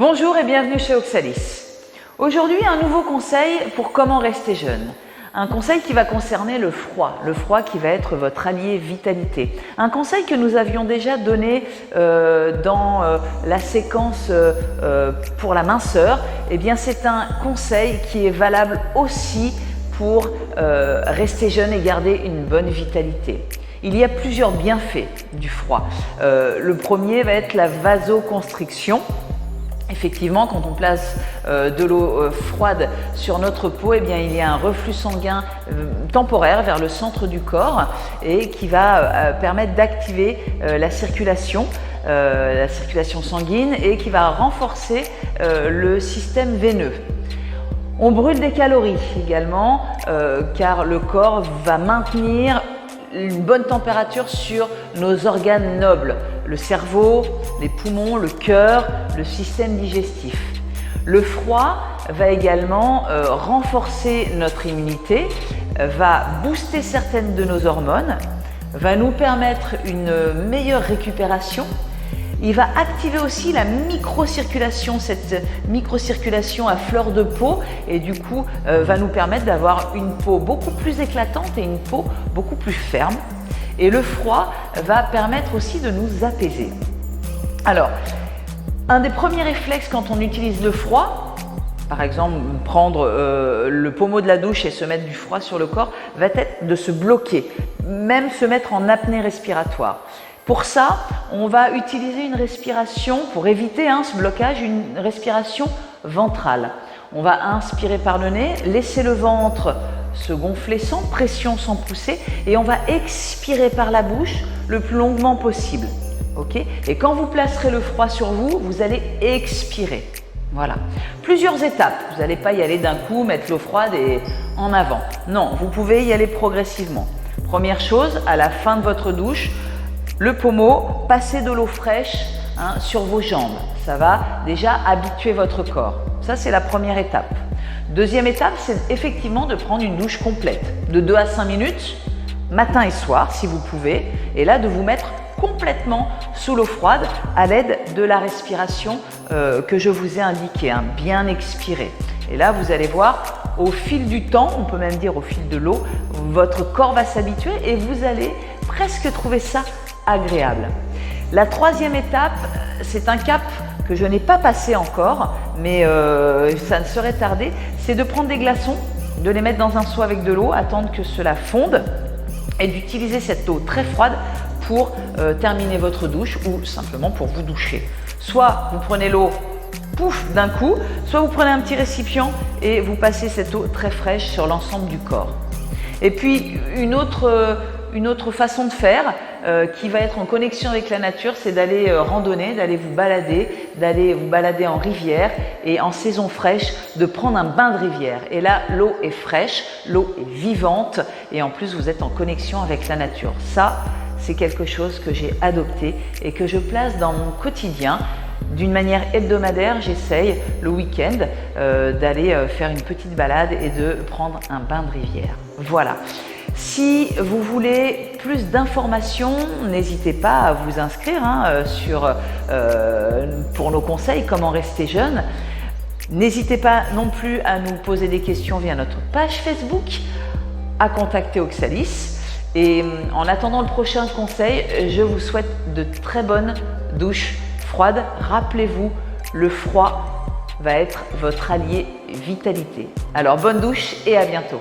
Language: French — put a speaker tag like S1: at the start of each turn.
S1: Bonjour et bienvenue chez Oxalis. Aujourd'hui, un nouveau conseil pour comment rester jeune. Un conseil qui va concerner le froid qui va être votre allié vitalité. Un conseil que nous avions déjà donné dans la séquence pour la minceur. Eh bien, c'est un conseil qui est valable aussi pour rester jeune et garder une bonne vitalité. Il y a plusieurs bienfaits du froid. Le premier va être la vasoconstriction. Effectivement, quand on place de l'eau froide sur notre peau, eh bien, il y a un reflux sanguin temporaire vers le centre du corps et qui va permettre d'activer la circulation sanguine et qui va renforcer le système veineux. On brûle des calories également car le corps va maintenir une bonne température sur nos organes nobles, le cerveau, les poumons, le cœur, le système digestif. Le froid va également renforcer notre immunité, va booster certaines de nos hormones, va nous permettre une meilleure récupération. Il va activer aussi la microcirculation, cette microcirculation à fleur de peau et du coup va nous permettre d'avoir une peau beaucoup plus éclatante et une peau beaucoup plus ferme. Et le froid va permettre aussi de nous apaiser. Alors, un des premiers réflexes quand on utilise le froid, par exemple prendre le pommeau de la douche et se mettre du froid sur le corps, va être de se bloquer, même se mettre en apnée respiratoire. Pour ça, on va utiliser une respiration, pour éviter ce blocage, une respiration ventrale. On va inspirer par le nez, laisser le ventre se gonfler sans pression, sans pousser, et on va expirer par la bouche le plus longuement possible. Okay ? Et quand vous placerez le froid sur vous, vous allez expirer. Voilà. Plusieurs étapes. Vous n'allez pas y aller d'un coup, mettre l'eau froide et en avant. Non, vous pouvez y aller progressivement. Première chose, à la fin de votre douche, le pommeau, passez de l'eau fraîche sur vos jambes. Ça va déjà habituer votre corps. Ça, c'est la première étape. Deuxième étape, c'est effectivement de prendre une douche complète, de 2 à 5 minutes, matin et soir si vous pouvez, et là de vous mettre complètement sous l'eau froide à l'aide de la respiration que je vous ai indiquée, bien expirer. Et là, vous allez voir, au fil du temps, on peut même dire au fil de l'eau, votre corps va s'habituer et vous allez presque trouver ça agréable. La troisième étape, c'est un cap que je n'ai pas passé encore, mais ça ne saurait tarder, c'est de prendre des glaçons, de les mettre dans un seau avec de l'eau, attendre que cela fonde et d'utiliser cette eau très froide pour terminer votre douche ou simplement pour vous doucher. Soit vous prenez l'eau pouf d'un coup, soit vous prenez un petit récipient et vous passez cette eau très fraîche sur l'ensemble du corps. Et puis une autre façon de faire qui va être en connexion avec la nature, c'est d'aller randonner, d'aller vous balader en rivière et en saison fraîche, de prendre un bain de rivière. Et là, l'eau est fraîche, l'eau est vivante et en plus, vous êtes en connexion avec la nature. Ça, c'est quelque chose que j'ai adopté et que je place dans mon quotidien. D'une manière hebdomadaire, j'essaye le week-end d'aller faire une petite balade et de prendre un bain de rivière. Voilà. Si vous voulez plus d'informations, n'hésitez pas à vous inscrire pour nos conseils comment rester jeune. N'hésitez pas non plus à nous poser des questions via notre page Facebook, à contacter Oxalis. Et en attendant le prochain conseil, je vous souhaite de très bonnes douches froides. Rappelez-vous, le froid va être votre allié vitalité. Alors bonne douche et à bientôt.